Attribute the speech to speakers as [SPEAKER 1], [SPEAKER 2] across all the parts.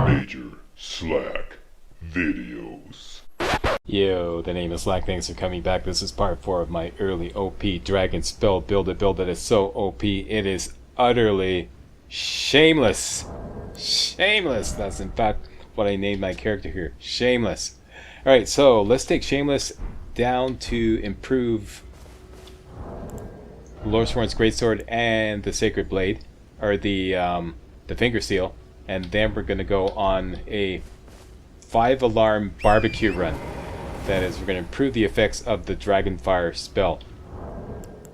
[SPEAKER 1] Major Slack Videos.
[SPEAKER 2] Yo, the name is Slack. Thanks for coming back. This is part 4 of my early OP dragon spell build. A build that is so OP, it is utterly shameless. Shameless. That's in fact what I named my character here. Shameless. Alright, so let's take Shameless down to improve Lordsworn's Greatsword and the Sacred Blade, or the Finger Seal, and then we're going to go on a 5-alarm barbecue run. That is, we're going to improve the effects of the Dragonfire spell.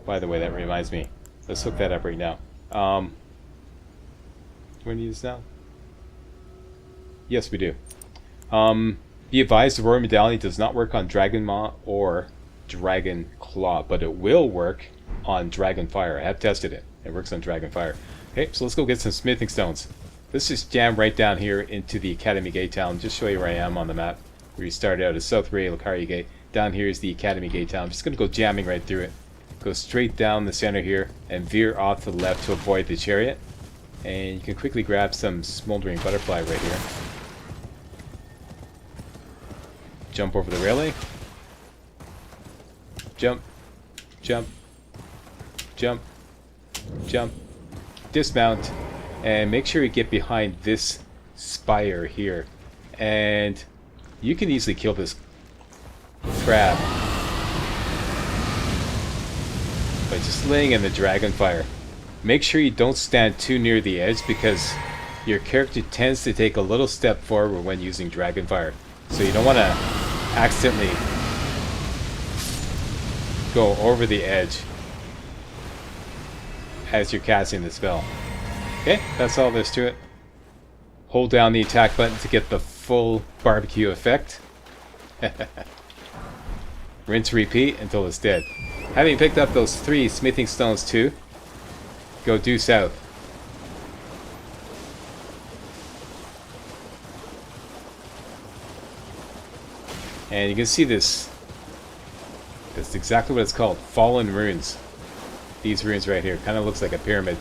[SPEAKER 2] By the way, that reminds me. Let's hook that up right now. Do we need this now? Yes, we do. Be advised, the Royal Medallion does not work on Dragon Maw or Dragon Claw, but it will work on Dragonfire. I have tested it. It works on Dragonfire. Okay, so let's go get some smithing stones. Let's just jam right down here into the Academy Gate Town. Just show you where I am on the map. Where you start out as South Ray Lucaria Gate. Down here is the Academy Gate Town. I'm just going to go jamming right through it. Go straight down the center here and veer off to the left to avoid the chariot. And you can quickly grab some smoldering butterfly right here. Jump over the railing. Jump. Jump. Jump. Jump. Dismount. And make sure you get behind this spire here. And you can easily kill this crab by just laying in the Dragonfire. Make sure you don't stand too near the edge because your character tends to take a little step forward when using Dragonfire. So you don't want to accidentally go over the edge as you're casting the spell. Okay, that's all there's to it. Hold down the attack button to get the full barbecue effect. Rinse, repeat until it's dead. Having picked up those 3 smithing stones too, go due south. And you can see this. That's exactly what it's called. Fallen runes. These runes right here. Kind of looks like a pyramid.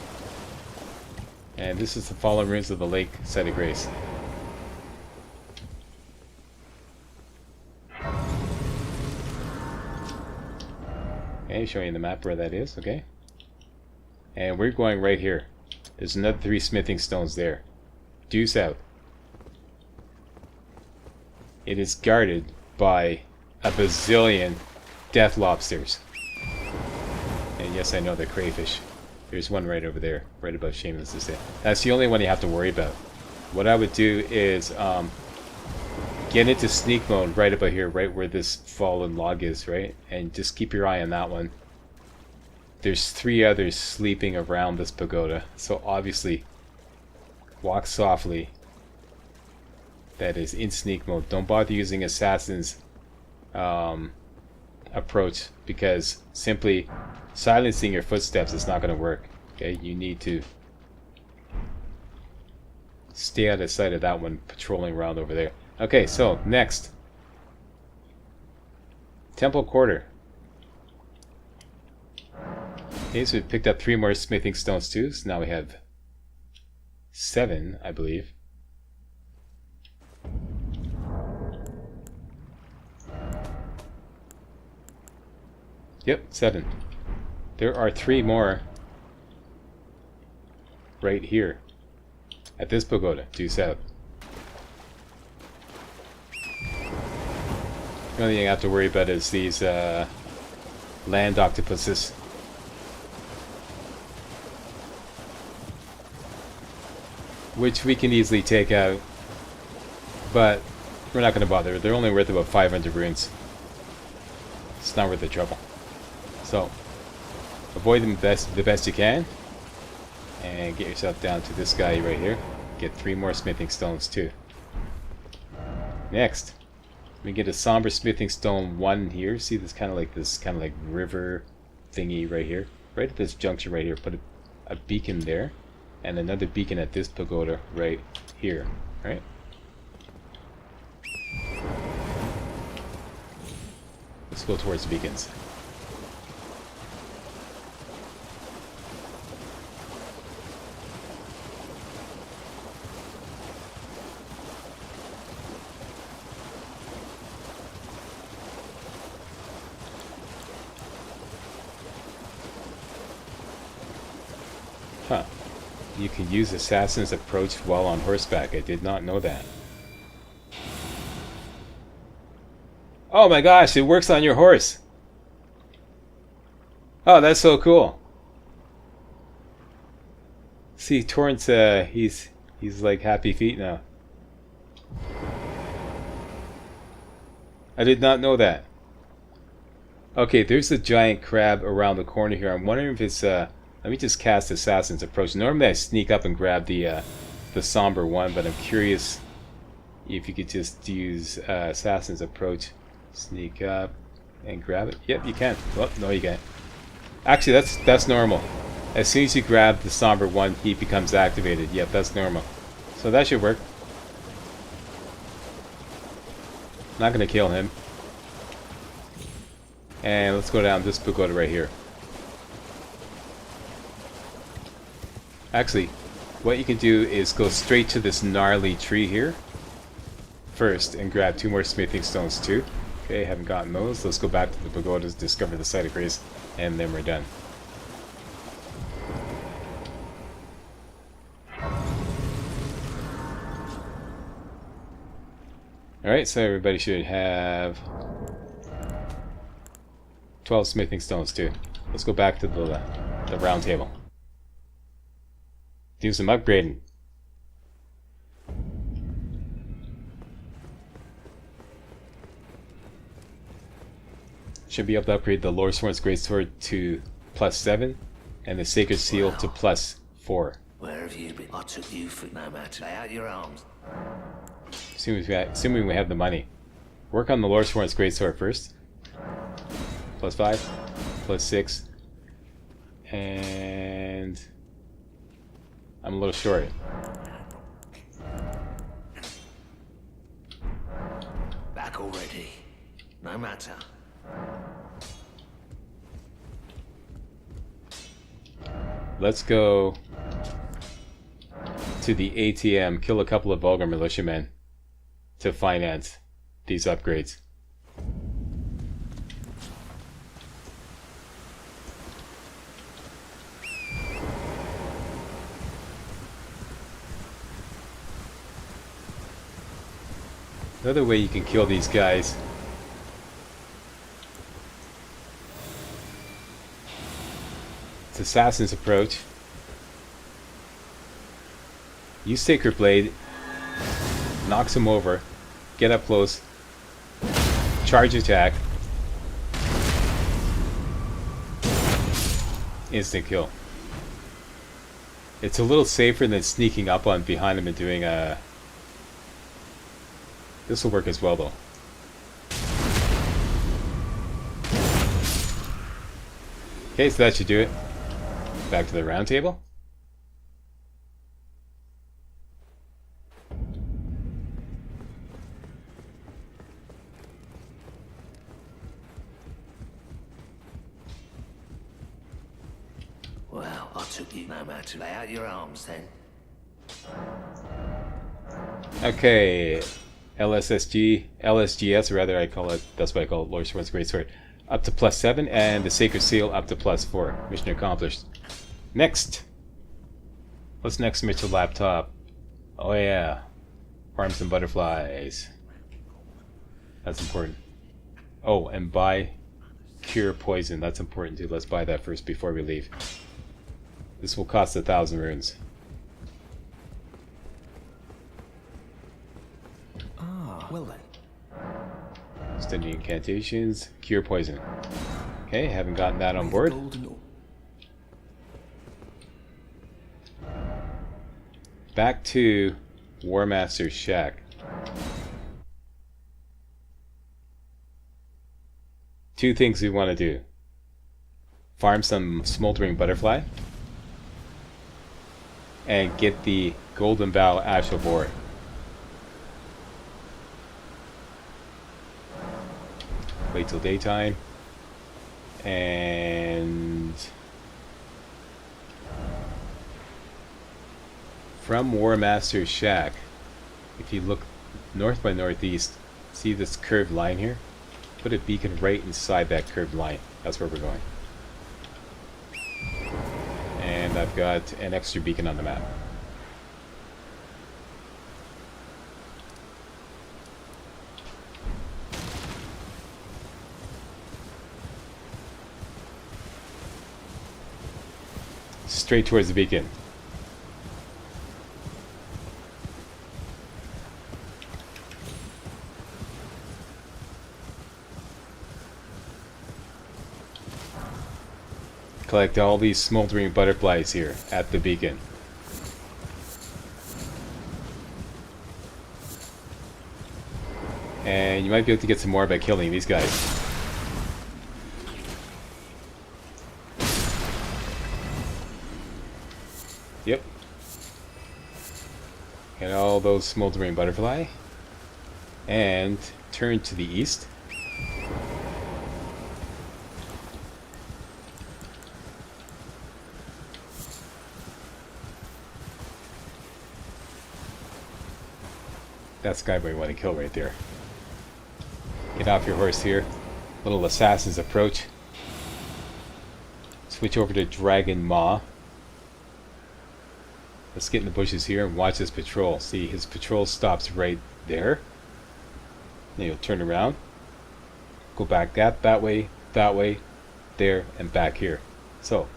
[SPEAKER 2] And this is the fallen runes of the lake site of grace. Okay, showing you the map where that is, okay? And we're going right here. There's another 3 smithing stones there. Due south. It is guarded by a bazillion death lobsters. And yes, I know they're crayfish. There's one right over there, right above Shameless. That's the only one you have to worry about. What I would do is get into sneak mode right about here, right where this fallen log is, right? And just keep your eye on that one. There's 3 others sleeping around this pagoda, so obviously walk softly. That is in sneak mode. Don't bother using Assassin's approach because simply silencing your footsteps is not going to work. Okay, you need to stay out of sight of that one patrolling around over there. Okay, so next, Temple Quarter. Okay, so we picked up 3 more smithing stones too. So now we have 7, I believe. Yep, 7. There are 3 more right here at this pagoda, due south. The only thing I have to worry about is these land octopuses. Which we can easily take out, but we're not going to bother. They're only worth about 500 runes. It's not worth the trouble. So, avoid them the best you can, and get yourself down to this guy right here. Get 3 more smithing stones too. Next, we get a somber smithing stone 1 here. See this kind of like river thingy right here. Right at this junction right here, put a beacon there, and another beacon at this pagoda right here. Right. Let's go towards the beacons. You can use Assassin's Approach while on horseback. I did not know that. Oh my gosh, it works on your horse. Oh, that's so cool. See, Torrance, he's like happy feet now. I did not know that. Okay, there's a giant crab around the corner here. I'm wondering if it's let me just cast Assassin's Approach. Normally I sneak up and grab the somber one, but I'm curious if you could just use Assassin's Approach. Sneak up and grab it. Yep, you can. Oh, no, you can't. Actually, that's normal. As soon as you grab the somber one, he becomes activated. Yep, that's normal. So that should work. Not gonna kill him. And let's go down this pagoda right here. Actually, what you can do is go straight to this gnarly tree here first and grab 2 more smithing stones too. Okay, haven't gotten those. Let's go back to the pagodas, discover the site of grace, and then we're done. Alright, so everybody should have 12 smithing stones too. Let's go back to the round table. Do some upgrading. Should be able to upgrade the Lord Sworn's Greatsword to +7 and the Sacred Seal to +4.
[SPEAKER 3] Where have you been? I took you for no matter. Lay out your arms.
[SPEAKER 2] Assuming we have the money. Work on the Lord Sworn's Greatsword first. +5, +6, and I'm a little short.
[SPEAKER 3] Back already. No matter.
[SPEAKER 2] Let's go to the ATM, kill a couple of vulgar militiamen to finance these upgrades. Another way you can kill these guys is Assassin's Approach. Use Sacred Blade, knocks him over, get up close, charge attack, instant kill. It's a little safer than sneaking up on behind him and doing a... This will work as well though. Okay, so that should do it. Back to the round table.
[SPEAKER 3] Well, I took you no matter. Lay out your arms then.
[SPEAKER 2] Okay. LSGS, or rather I call it, that's what I call it, Lord Sworn's Greatsword, up to +7, and the Sacred Seal up to +4. Mission accomplished. Next! What's next, Mitchell Laptop? Oh yeah. Farm some butterflies. That's important. Oh, and buy Cure Poison. That's important too. Let's buy that first before we leave. This will cost 1,000 runes.
[SPEAKER 3] Well then.
[SPEAKER 2] Study incantations, cure poison. Okay, haven't gotten that on board. Back to War Master's Shack. Two things we want to do. Farm some Smoldering Butterfly. And get the Golden Bough Ash of War. Wait till daytime. And from War Master's Shack, if you look north by northeast, see this curved line here? Put a beacon right inside that curved line. That's where we're going. And I've got an extra beacon on the map. Straight towards the beacon. Collect all these smoldering butterflies here at the beacon. And you might be able to get some more by killing these guys. Yep. Get all those smoldering butterfly. And turn to the east. That's the guy we want to kill right there. Get off your horse here. Little assassin's approach. Switch over to Dragon Maw. Let's get in the bushes here and watch his patrol. See, his patrol stops right there. Then you'll turn around. Go back that way, there, and back here. So,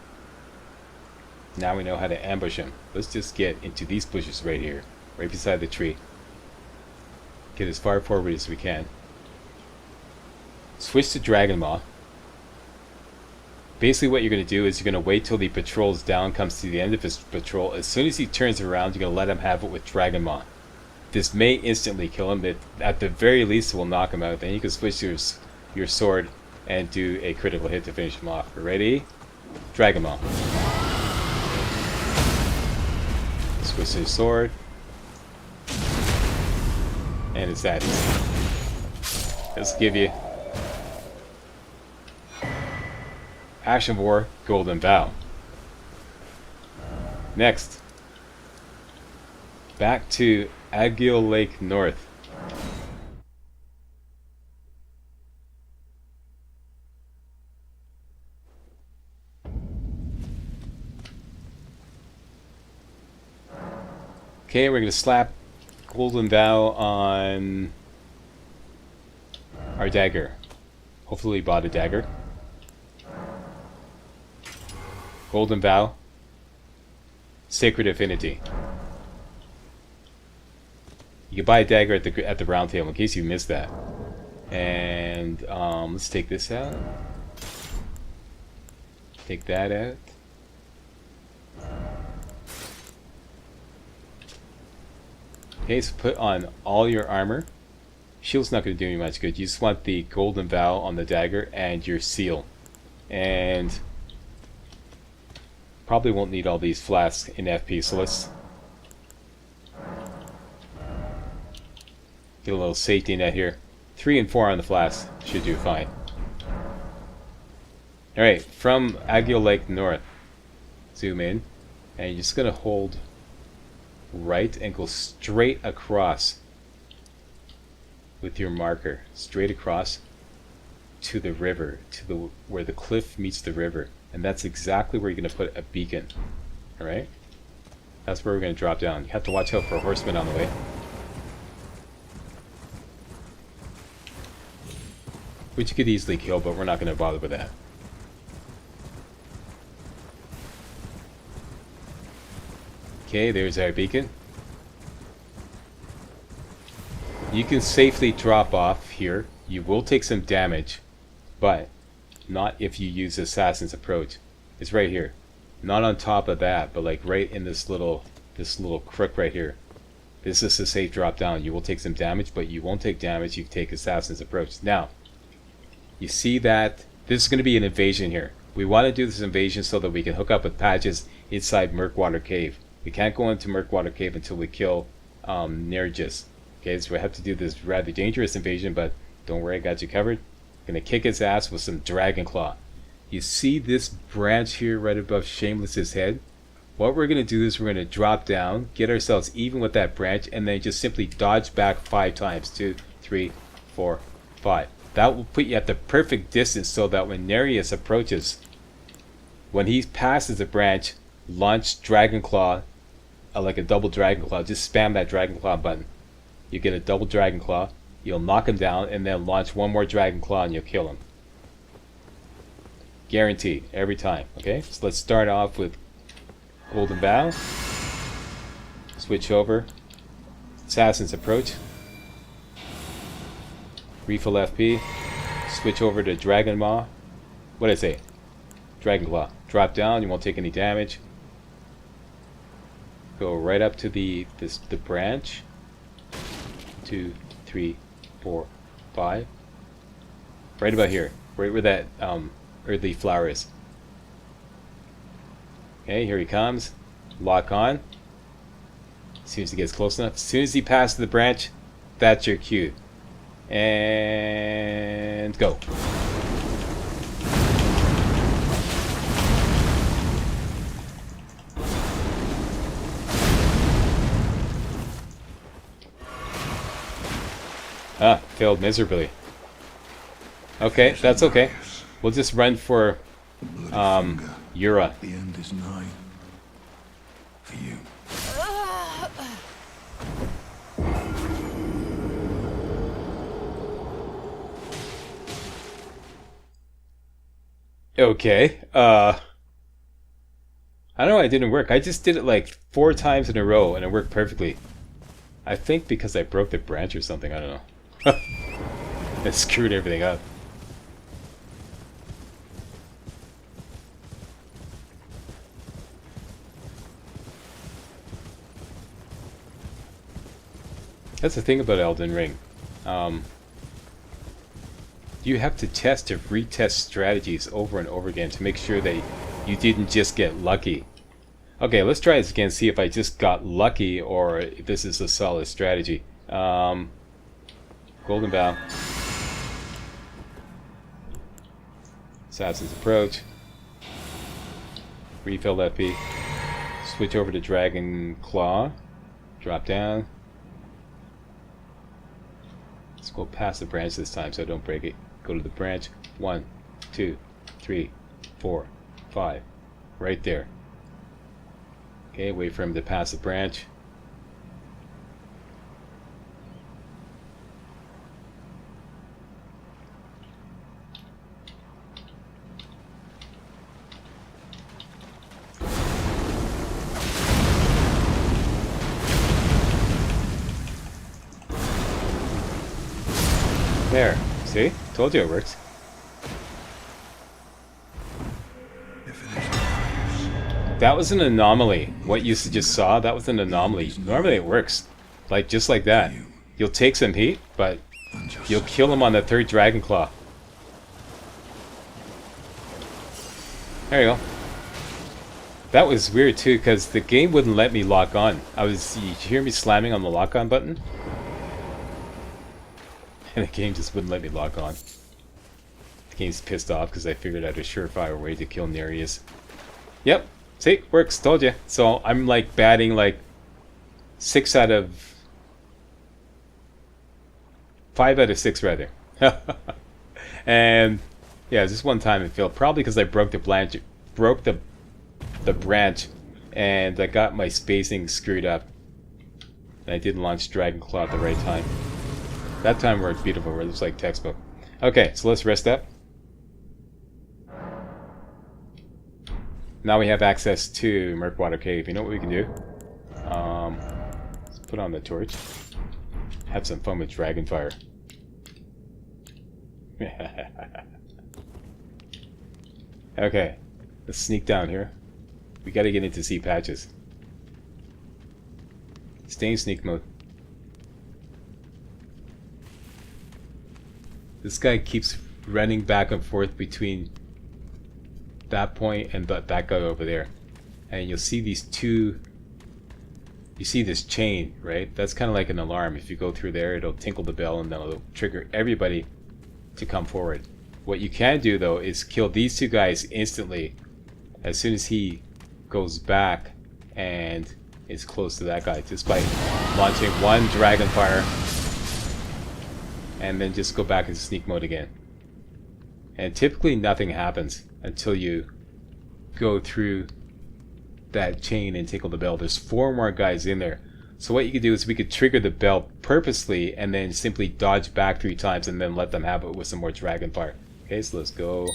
[SPEAKER 2] now we know how to ambush him. Let's just get into these bushes right here. Right beside the tree. Get as far forward as we can. Switch to Dragon Maw. Basically what you're going to do is you're going to wait till the patrol's down, comes to the end of his patrol. As soon as he turns around, you're going to let him have it with Dragon Maw. This may instantly kill him. At the very least, it will knock him out. Then you can switch your sword and do a critical hit to finish him off. Ready? Dragon Maw. Switch to his sword. And it's that easy. Let's give you Action War Golden Vow. Next, back to Agile Lake North. Okay, we're going to slap Golden Vow on our dagger. Hopefully we bought a dagger. Golden Vow. Sacred Affinity. You can buy a dagger at the round table in case you missed that. And let's take this out. Take that out. Okay, so put on all your armor. Shield's not going to do you much good. You just want the Golden Vow on the dagger and your seal. And probably won't need all these flasks in FP, so let's get a little safety net here. 3 and 4 on the flask should do fine. Alright, from Agile Lake North, zoom in, and you're just going to hold right and go straight across with your marker, straight across to the river, to where the cliff meets the river, and that's exactly where you're going to put a beacon. All right, that's where we're going to drop down. You have to watch out for a horseman on the way, which you could easily kill, but we're not going to bother with that. Okay, there's our beacon. You can safely drop off here. You will take some damage, but not if you use Assassin's Approach. It's right here. Not on top of that, but like right in this little crook right here. This is a safe drop down. You will take some damage, but you won't take damage. You take Assassin's Approach. Now, you see that this is going to be an invasion here. We want to do this invasion so that we can hook up with patches inside Murkwater Cave. We can't go into Murkwater Cave until we kill Nergis. Okay, so we have to do this rather dangerous invasion, but don't worry, I got you covered. Gonna kick his ass with some Dragon Claw. You see this branch here right above Shameless's head? What we're gonna do is we're gonna drop down, get ourselves even with that branch, and then just simply dodge back 5 times. 2, 3, 4, 5. That will put you at the perfect distance so that when Nereus approaches, when he passes the branch, launch Dragon Claw, like a double Dragon Claw. Just spam that Dragon Claw button. You get a double Dragon Claw. You'll knock him down, and then launch one more Dragon Claw, and you'll kill him. Guaranteed, every time. Okay, so let's start off with Golden Bow. Switch over. Assassin's Approach. Refill FP. Switch over to Dragon Maw. What did I say? Dragon Claw. Drop down, you won't take any damage. Go right up to the branch. 2, 3, 4, 5. Right about here. Right where that earthly flower is. Okay, here he comes. Lock on. As soon as he gets close enough. As soon as he passes the branch, that's your cue. And go. Ah, failed miserably. Okay, that's okay. We'll just run for Yura.
[SPEAKER 4] The end is nigh. For you.
[SPEAKER 2] Okay. I don't know why it didn't work. I just did it like 4 times in a row and it worked perfectly. I think because I broke the branch or something, I don't know. It screwed everything up. That's the thing about Elden Ring. You have to test or retest strategies over and over again to make sure that you didn't just get lucky. Okay, let's try this again, see if I just got lucky or if this is a solid strategy. Golden Bow. Assassin's Approach. Refill FP. Switch over to Dragon Claw. Drop down. Let's go past the branch this time so I don't break it. Go to the branch. 1, 2, 3, 4, 5. Right there. Okay, wait for him to pass the branch. There. See? Told you it works. That was an anomaly. What you just saw, that was an anomaly. Normally it works. Like, just like that. You'll take some heat, but you'll kill him on the 3rd Dragon Claw. There you go. That was weird too, because the game wouldn't let me lock on. You hear me slamming on the lock on button? And the game just wouldn't let me lock on. The game's pissed off because I figured out a surefire way to kill Nereus. Yep. See? Works. Told you. So I'm like batting like 6 out of... 5 out of 6 rather. And yeah, just one time it failed. Probably because I broke the branch. The branch. And I got my spacing screwed up. And I didn't launch Dragon Claw at the right time. That time worked beautiful, it looks like textbook. Okay, so let's rest up. Now we have access to Murkwater Cave. You know what we can do? Let's put on the torch. Have some fun with Dragonfire. Okay, let's sneak down here. We gotta get into sea patches. Stay in sneak mode. This guy keeps running back and forth between that point and that guy over there. And you'll see these two... You see this chain, right? That's kind of like an alarm. If you go through there, it'll tinkle the bell and then it'll trigger everybody to come forward. What you can do, though, is kill these 2 guys instantly as soon as he goes back and is close to that guy. Just by launching 1 Dragonfire. And then just go back into sneak mode again. And typically nothing happens until you go through that chain and tickle the bell. There's 4 more guys in there. So what you could do is we could trigger the bell purposely and then simply dodge back 3 times and then let them have it with some more dragon fire. Okay, so let's go.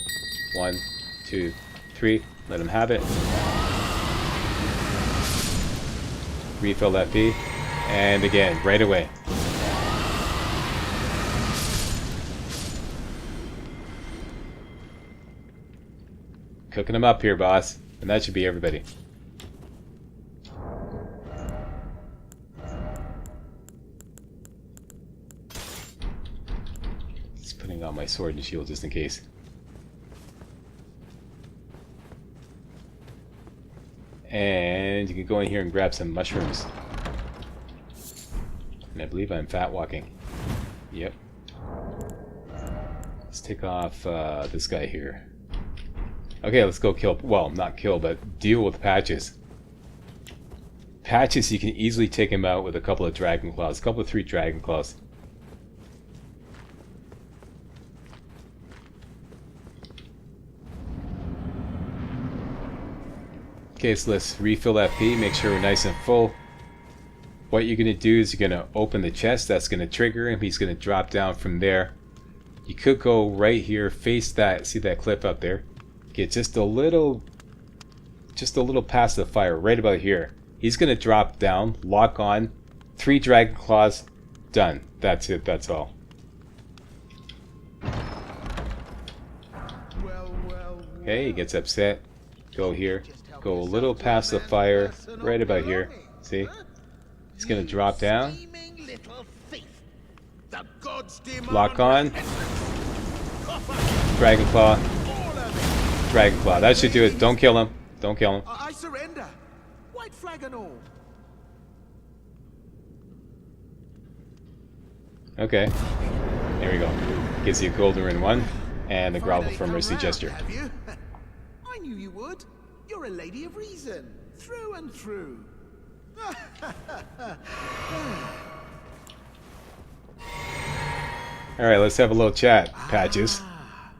[SPEAKER 2] 1, 2, 3. Let them have it. Refill that B. And again, right away. Cooking them up here, boss. And that should be everybody. Just putting on my sword and shield just in case. And you can go in here and grab some mushrooms. And I believe I'm fat walking. Yep. Let's take off this guy here. Okay, let's go kill, well, not kill, but deal with Patches. Patches, you can easily take him out with a couple of Dragon Claws, a couple of 3 Dragon Claws. Okay, so let's refill that P, make sure we're nice and full. What you're going to do is you're going to open the chest, that's going to trigger him, he's going to drop down from there. You could go right here, face that, see that cliff up there? Get just a little past the fire, right about here. He's going to drop down, lock on, 3 Dragon Claws, done. That's it, that's all. Okay, he gets upset. Go here. Go a little past the fire, right about here. See? He's going to drop down. Lock on. Dragon Claw. Dragon Claw. That should do it. Don't kill him. Don't kill him.
[SPEAKER 5] I surrender. White flag and all.
[SPEAKER 2] Okay. There we go. Gives you a golden ring 1 and a grovel for mercy gesture.
[SPEAKER 5] Have you? I knew you would. You're a lady of reason, through and through.
[SPEAKER 2] Alright, let's have a little chat, Patches.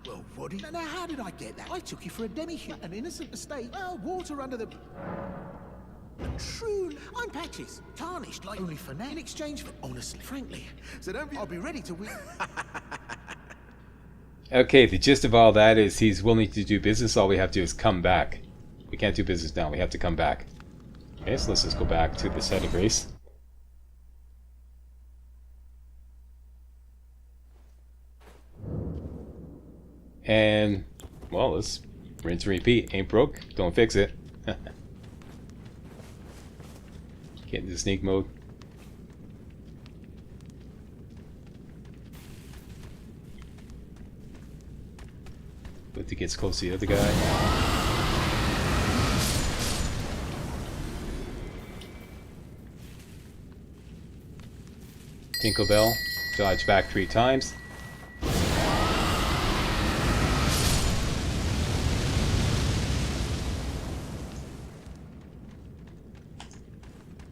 [SPEAKER 5] Well, what did... Now, how did I get that? I took you for a demi-human, an innocent mistake. Well, water under the... True. I'm Patches, tarnished like only for now. In exchange for... Honestly, frankly. So don't be... I'll be ready to win.
[SPEAKER 2] Okay, the gist of all that is he's willing to do business. All we have to do is come back. We can't do business now. We have to come back. Okay, so let's just go back to the site of grace. And, well, let's rinse and repeat. Ain't broke, don't fix it. Get into sneak mode. But to get close to the other guy. Tinkle Bell, dodge back 3 times.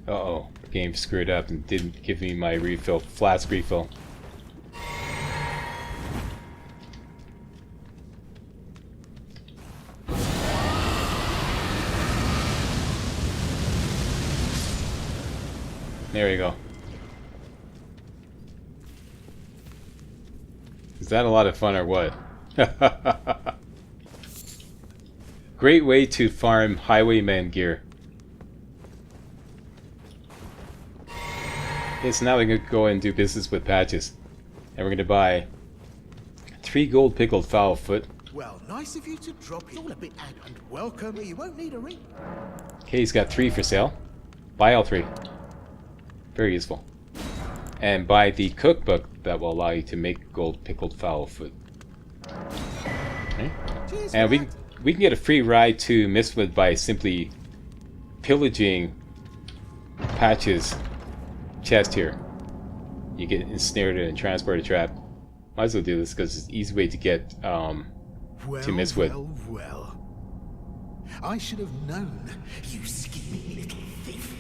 [SPEAKER 2] Uh-oh, the game screwed up and didn't give me my refill, flask refill. There we go. Is that a lot of fun or what? Great way to farm highwayman gear. Okay, so now we can go and do business with Patches. And we're going to buy 3 gold pickled fowl foot.
[SPEAKER 5] Well, nice of you to drop it. All a bit ad and welcome. You won't need a ring.
[SPEAKER 2] Okay, he's got 3 for sale. Buy all 3. Very useful. And buy the cookbook that will allow you to make gold pickled fowl foot. Okay. And we can get a free ride to Mistwood by simply pillaging Patches' chest here. You get ensnared and transported trapped. Might as well do this because it's an easy way to get to Mistwood.
[SPEAKER 5] Well. I should have known, you scheming little thief.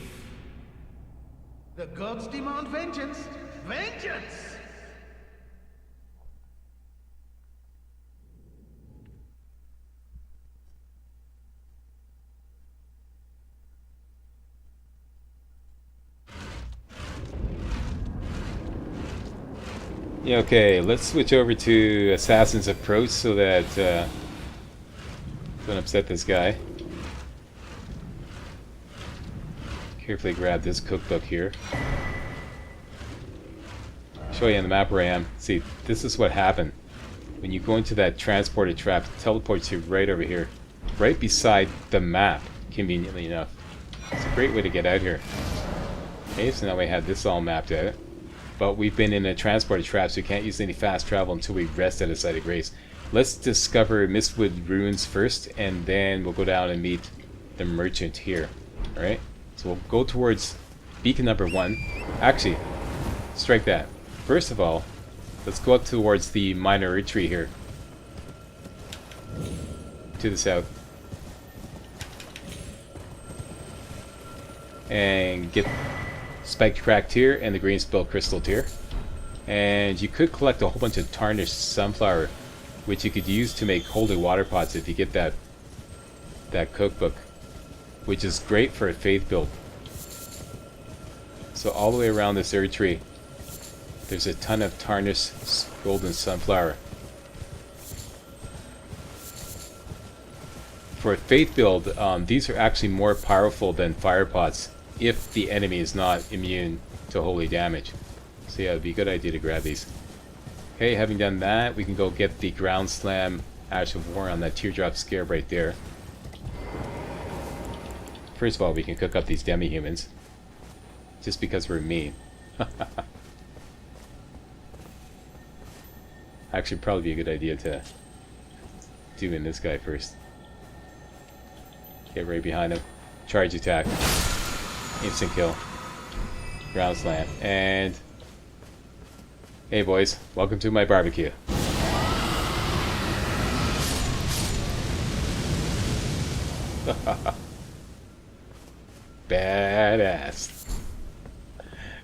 [SPEAKER 5] The gods demand vengeance. Vengeance!
[SPEAKER 2] Yeah, okay, let's switch over to Assassin's Approach so that don't upset this guy. Carefully grab this cookbook here. Show you on the map where I am. See, this is what happened. When you go into that transporter trap, it teleports you right over here. Right beside the map, conveniently enough. It's a great way to get out here. Okay, so now we have this all mapped out. But we've been in a transporter trap, so we can't use any fast travel until we rest at a site of grace. Let's discover Mistwood Ruins first, and then we'll go down and meet the merchant here. Alright? So we'll go towards beacon number 1. Actually, strike that. First of all, let's go up towards the minor tree here. To the south. And get Spiked Crack Tier and the Green Spill Crystal Tier. And you could collect a whole bunch of tarnished sunflower, which you could use to make holy water pots if you get that cookbook, which is great for a faith build. So all the way around this Erd tree, there's a ton of tarnished golden sunflower. For a faith build, these are actually more powerful than fire pots if the enemy is not immune to holy damage. So yeah, it'd be a good idea to grab these. Okay, having done that, we can go get the Ground Slam Ash of War on that Teardrop Scarab right there. First of all, we can cook up these demi-humans. Just because we're mean. Actually, probably be a good idea to do in this guy first. Get right behind him. Charge attack. Instant kill. Ground slam. And... hey boys, welcome to my barbecue. Badass.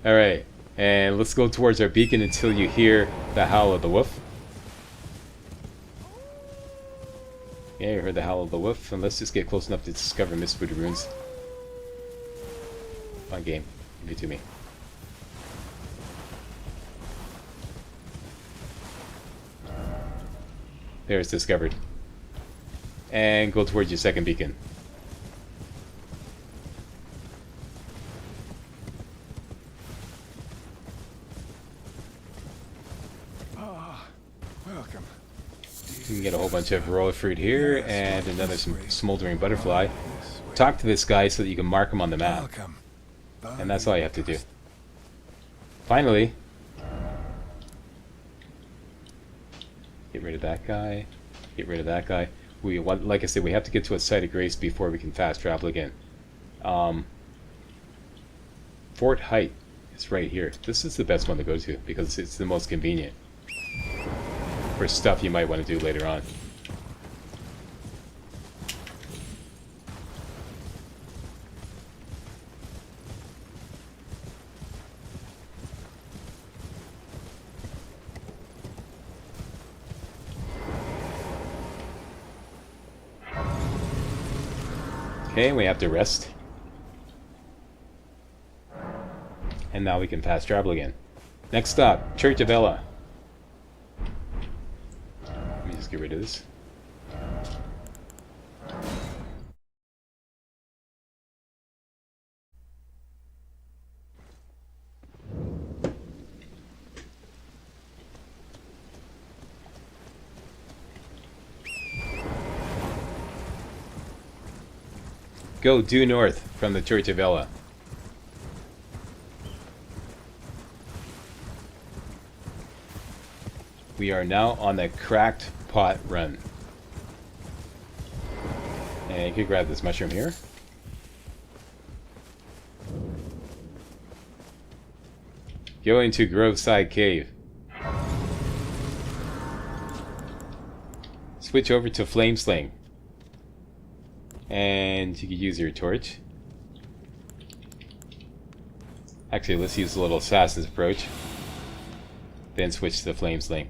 [SPEAKER 2] Alright, and let's go towards our beacon until you hear the howl of the wolf. Yeah, you heard the howl of the wolf, and let's just get close enough to discover Mistwood Ruins. Fun game. Give it to me. There, it's discovered. And go towards your second beacon.
[SPEAKER 4] Welcome.
[SPEAKER 2] You can get a whole bunch of royal fruit here and another smoldering butterfly. Talk to this guy so that you can mark him on the map.
[SPEAKER 4] Welcome.
[SPEAKER 2] And that's all you have to do. Finally, get rid of that guy. Get rid of that guy. We want, like I said, we have to get to a site of grace before we can fast travel again. Fort Height is right here. This is the best one to go to because it's the most convenient for stuff you might want to do later on. Okay, we have to rest. And now we can fast travel again. Next stop, Church of Ella. Let me just get rid of this. Go due north from the Church of Ella. We are now on the Cracked Pot Run. And you can grab this mushroom here. Go into Groveside Cave. Switch over to Flame Sling. And you can use your torch. Actually, let's use a little assassin's approach. Then switch to the flame sling.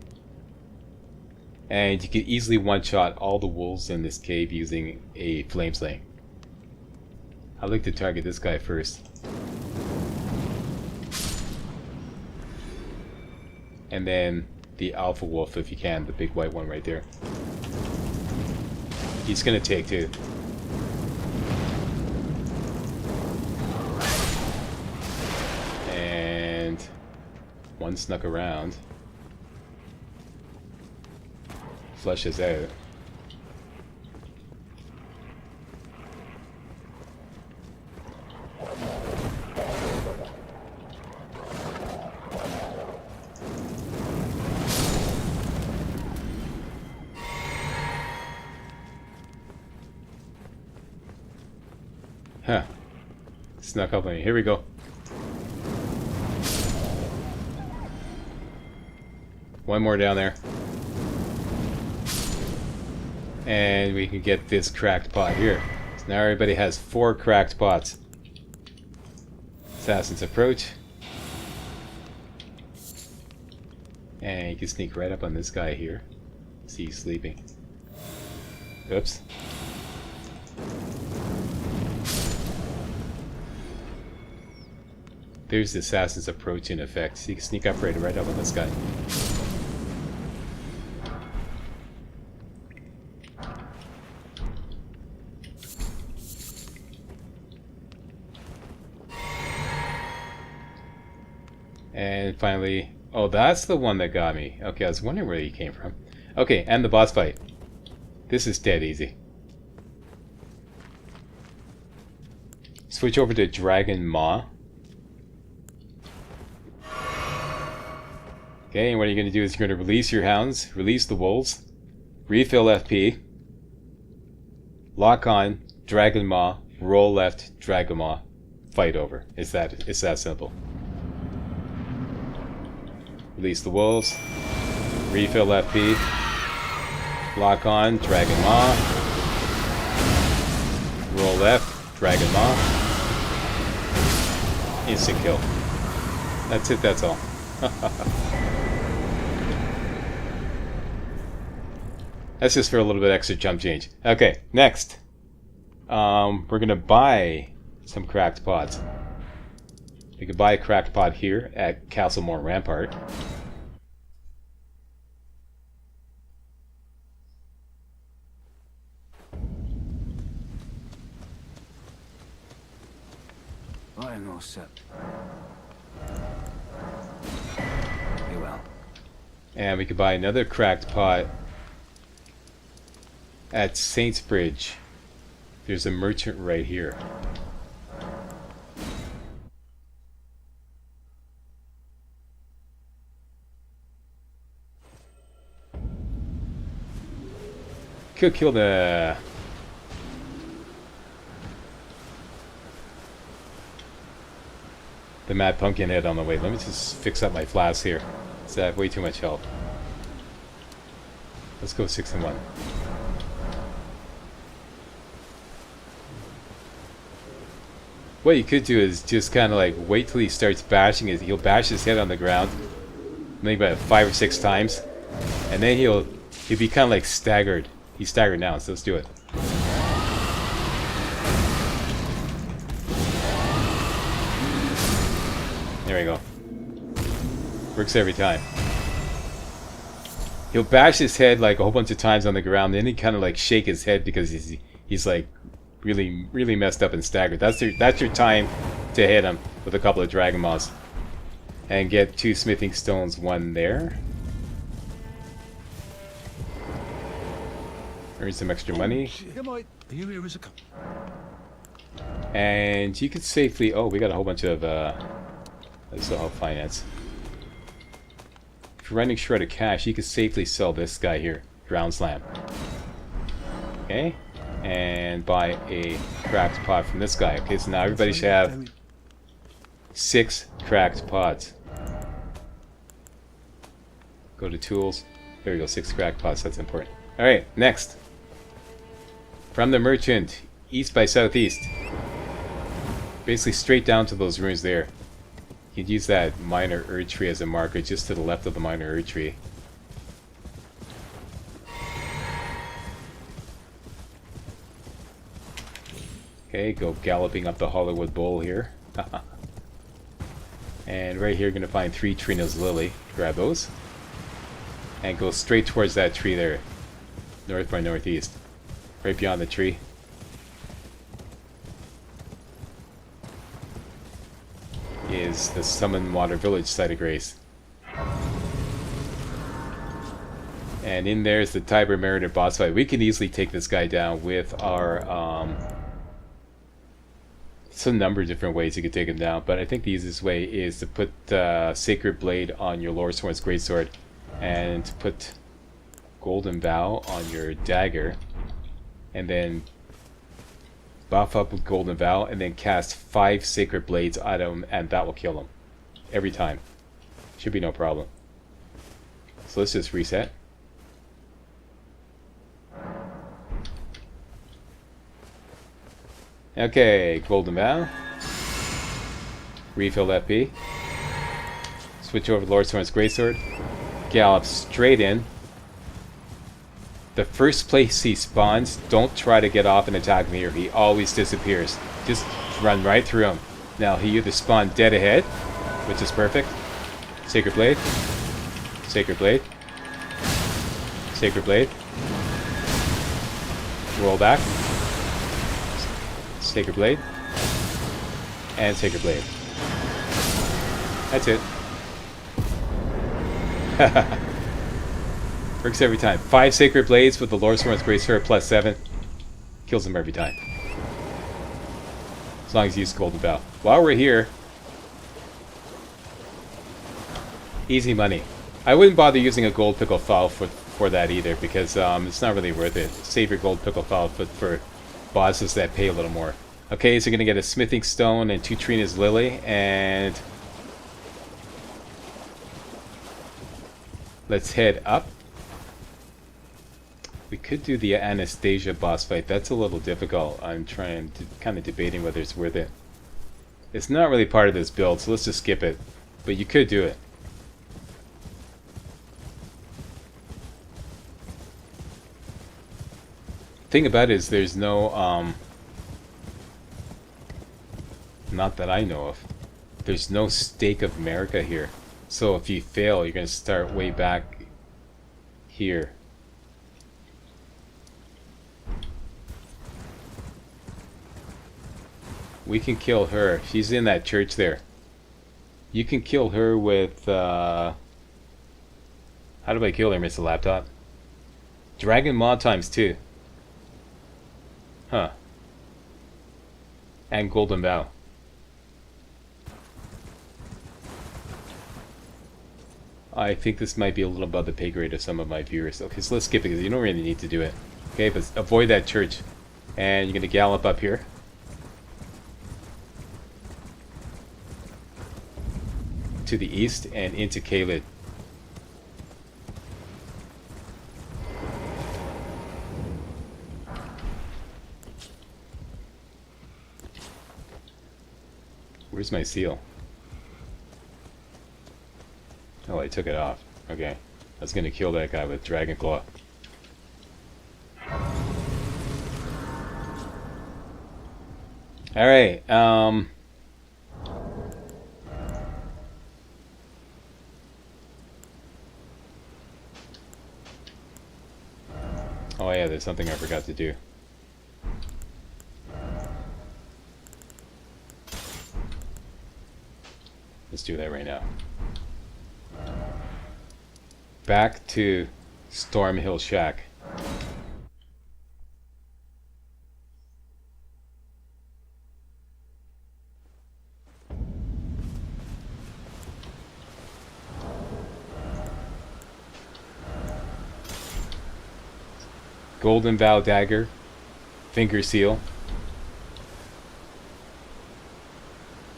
[SPEAKER 2] And you can easily one-shot all the wolves in this cave using a flame sling. I like to target this guy first. And then the alpha wolf if you can, the big white one right there. He's gonna take two. And one snuck around. Flushes out. Huh. Snuck up on me. Here we go. One more down there. And we can get this cracked pot here. So now everybody has 4 cracked pots. Assassin's approach. And you can sneak right up on this guy here. See he's sleeping. Oops. There's the assassin's approach in effect. So you can sneak up right up on this guy. And finally, oh, that's the one that got me. Okay, I was wondering where he came from. Okay, and the boss fight. This is dead easy. Switch over to Dragon Maw. Okay, and what you're going to do is you're going to release your hounds, release the wolves, refill FP, lock on, Dragon Maw, roll left, Dragon Maw, fight over. It's that simple. Release the wolves, refill FP, lock on, Dragon Maw, roll left, Dragon Maw, instant kill. That's it, that's all. That's just for a little bit extra jump change. Okay, next. We're gonna buy some cracked pots. We could buy a cracked pot here at Castlemore Rampart.
[SPEAKER 3] I am all set. You well?
[SPEAKER 2] And we could buy another cracked pot at Saints Bridge. There's a merchant right here. Could kill the Mad Pumpkin head on the way. Let me just fix up my flask here. So I have way too much health. Let's go 6 and 1. What you could do is just kind of like wait till he starts bashing his. He'll bash his head on the ground, maybe about 5 or 6 times, and then he'll be kind of like staggered. He's staggered now, so let's do it. There we go. Works every time. He'll bash his head like a whole bunch of times on the ground, then he kind of like shake his head because he's like really messed up and staggered. That's your time to hit him with a couple of Dragon Maws. And get 2 smithing stones, 1 there. Earn some extra money. And you could safely... Oh, we got a whole bunch of... This will help finance. If you're running short of cash, you could safely sell this guy here. Ground Slam. Okay. And buy a cracked pot from this guy. Okay, so now everybody should have 6 cracked pots. Go to tools. There we go, 6 cracked pots. That's important. Alright, next. From the merchant, east by southeast. Basically straight down to those ruins there. You could use that minor Erd tree as a marker just to the left of the minor Erd tree. Okay, go galloping up the Hollywood Bowl here. And right here, you're going to find 3 Trina's Lily. Grab those. And go straight towards that tree there. North by northeast. Right beyond the tree. Is the Summon Water Village site of grace. And in there is the Tiber Mariner boss fight. We can easily take this guy down with our... some number of different ways you could take him down, but I think the easiest way is to put Sacred Blade on your Loresworn's Greatsword and to put Golden Vow on your dagger, and then buff up with Golden Vow, and then cast 5 Sacred Blades at him, and that will kill him. Every time. Should be no problem. So let's just reset. Okay, Golden Vow. Refill FP. Switch over to Loresworn's Greatsword. Gallop straight in. The first place he spawns, don't try to get off and attack him here. He always disappears. Just run right through him. Now, he either spawned dead ahead, which is perfect. Sacred Blade. Sacred Blade. Sacred Blade. Roll back. Sacred Blade. And Sacred Blade. That's it. Works every time. 5 Sacred Blades with the Loresworn's Greatsword plus 7. Kills him every time. As long as you use Golden Vow. While we're here, easy money. I wouldn't bother using a gold pickle fowl for that either, because it's not really worth it. Save your gold pickle fowl for bosses that pay a little more. Okay, so you're gonna get a smithing stone and 2 Trina's Lily, and let's head up. We could do the Anastasia boss fight. That's a little difficult. I'm kind of debating whether it's worth it. It's not really part of this build, so let's just skip it. But you could do it. Thing about it is there's no, not that I know of, there's no Stake of America here. So if you fail, you're going to start way back here. We can kill her. She's in that church there. You can kill her with, how do I kill her, Mr. Laptop? Dragon Maw times 2. Huh. And Golden Vow. I think this might be a little above the pay grade of some of my viewers. Okay, so let's skip it because you don't really need to do it. Okay, but avoid that church. And you're going to gallop up here. To the east and into Kaled. Where's my seal? Oh, I took it off. Okay. I was gonna kill that guy with Dragon Claw. Alright, oh yeah, there's something I forgot to do. Let's do that right now. Back to Stormhill Shack. Golden Vow Dagger, Finger Seal,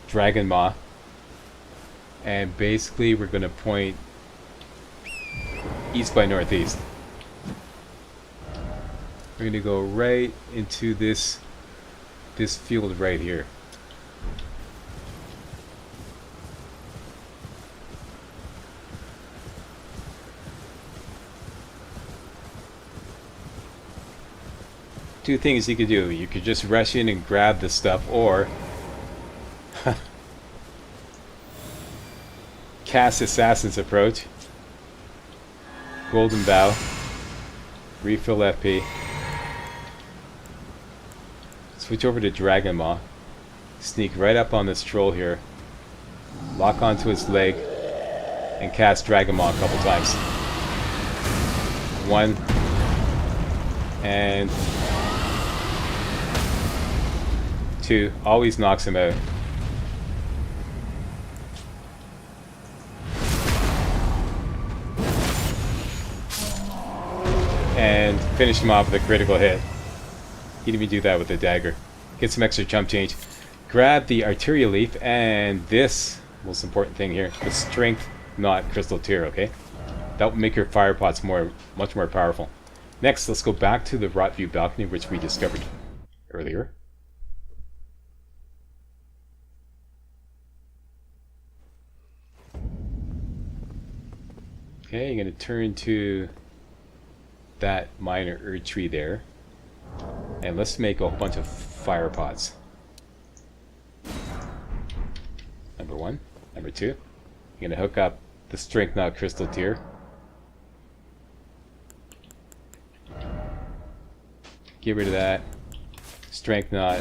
[SPEAKER 2] Dragon Maw, and basically we're going to point east by northeast. We're going to go right into this field right here. Two things you could do. You could just rush in and grab the stuff, or cast Assassin's Approach. Golden Bow. Refill FP. Switch over to Dragon Maw. Sneak right up on this troll here. Lock onto his leg. And cast Dragon Maw a couple times. 1. And 2. Always knocks him out. And finish him off with a critical hit. He didn't even do that with the dagger. Get some extra jump change. Grab the Arteria Leaf and this most important thing here, the Strength Not Crystal Tear, okay? That will make your fire pots much more powerful. Next, let's go back to the Rot View balcony, which we discovered earlier. Okay, you're going to turn to that minor Erd tree there. And let's make a whole bunch of fire pots. Number 1. Number 2. You're going to hook up the Strength Knot Crystal Tear. Get rid of that. Strength Knot.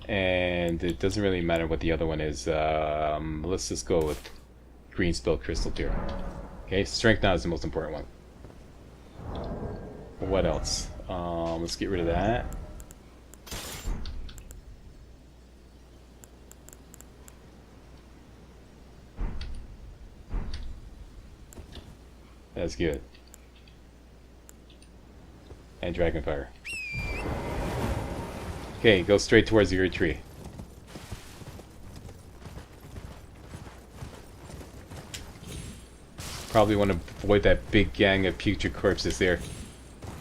[SPEAKER 2] And it doesn't really matter what the other one is. Let's just go with Green Spell Crystal Tear. Okay, Strength Knot is the most important one. What else? Let's get rid of that. That's good. And Dragonfire. Okay, go straight towards your tree. Probably want to avoid that big gang of putrid corpses there.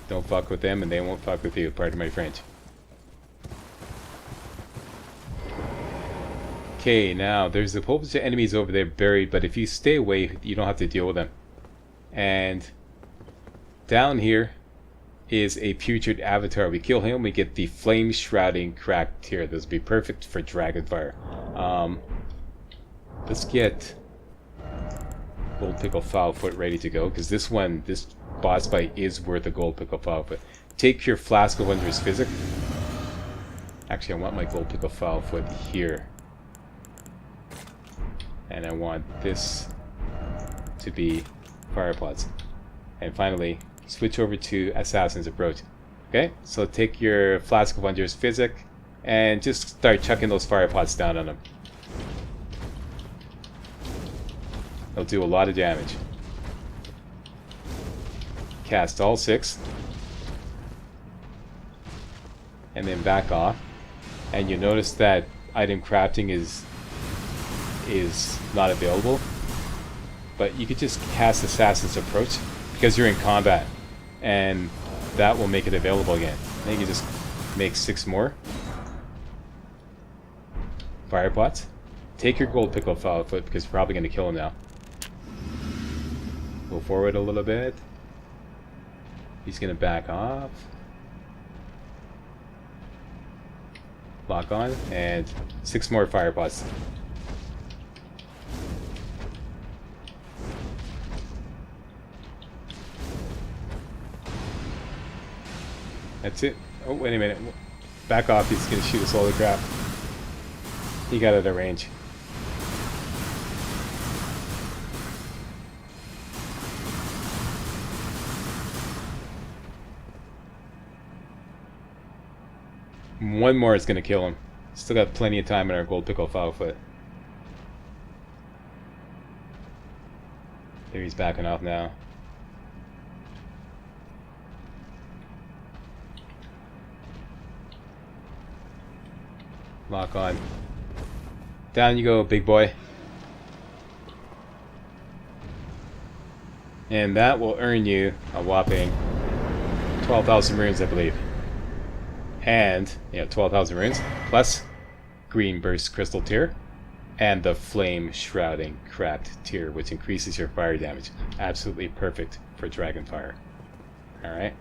[SPEAKER 2] Don't fuck with them and they won't fuck with you, pardon my French. Okay, now there's a whole bunch of enemies over there buried, but if you stay away, you don't have to deal with them. And down here is a putrid avatar. We kill him, we get the flame shrouding cracked here. This would be perfect for Dragonfire. Let's get Gold Pickle Foulfoot ready to go, because this boss fight is worth a Gold Pickle Foulfoot. Take your Flask of Wondrous Physic. Actually, I want my Gold Pickle Foulfoot here. And I want this to be fire pots. And finally, switch over to Assassin's Approach. Okay, so take your Flask of Wondrous Physic and just start chucking those fire pots down on them. They'll do a lot of damage. Cast all 6. And then back off. And you notice that item crafting is not available. But you could just cast Assassin's Approach because you're in combat. And that will make it available again. Then you can just make 6 more fire pots. Take your Gold Pickle Foulfoot because you're probably going to kill him now. Go forward a little bit. He's going to back off. Lock on. And 6 more fire pots. That's it. Oh, wait a minute. Back off. He's going to shoot us all the crap. He got out of range. One more is going to kill him. Still got plenty of time in our Gold Pickle Foulfoot. There, he's backing off now. Lock on. Down you go, big boy. And that will earn you a whopping 12,000 runes, I believe. And, 12,000 runes, plus Green Burst Crystal Tear, and the Flame Shrouding Cracked Tear, which increases your fire damage. Absolutely perfect for Dragonfire. Alright?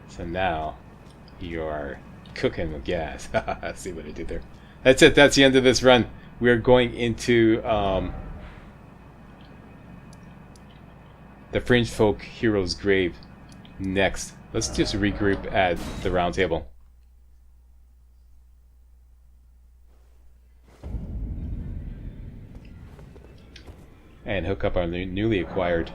[SPEAKER 2] So now, you are cooking with gas. See what I did there? That's it. That's the end of this run. We are going into the Fringe Folk Hero's Grave next. Let's just regroup at the round table. And hook up our newly acquired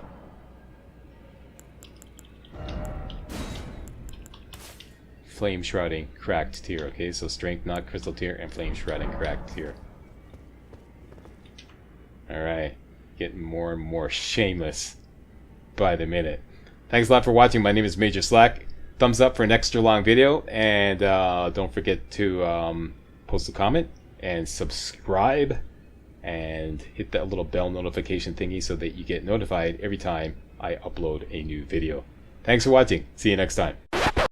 [SPEAKER 2] Flame Shrouding cracked tier. Okay, so Strength not crystal tier and Flame Shrouding cracked tier. Alright, getting more and more shameless by the minute. Thanks a lot for watching. My name is Major Slack. Thumbs up for an extra long video, and don't forget to post a comment and subscribe and hit that little bell notification thingy so that you get notified every time I upload a new video. Thanks for watching. See you next time.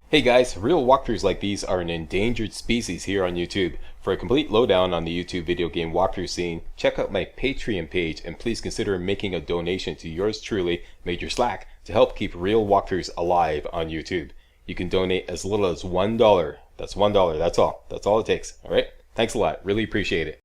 [SPEAKER 2] Hey guys, real walkthroughs like these are an endangered species here on YouTube. For a complete lowdown on the YouTube video game walkthrough scene, check out my Patreon page, and please consider making a donation to yours truly, Major Slack, to help keep real walkthroughs alive on YouTube. You can donate as little as $1. That's $1, that's all. That's all it takes, alright? Thanks a lot, really appreciate it.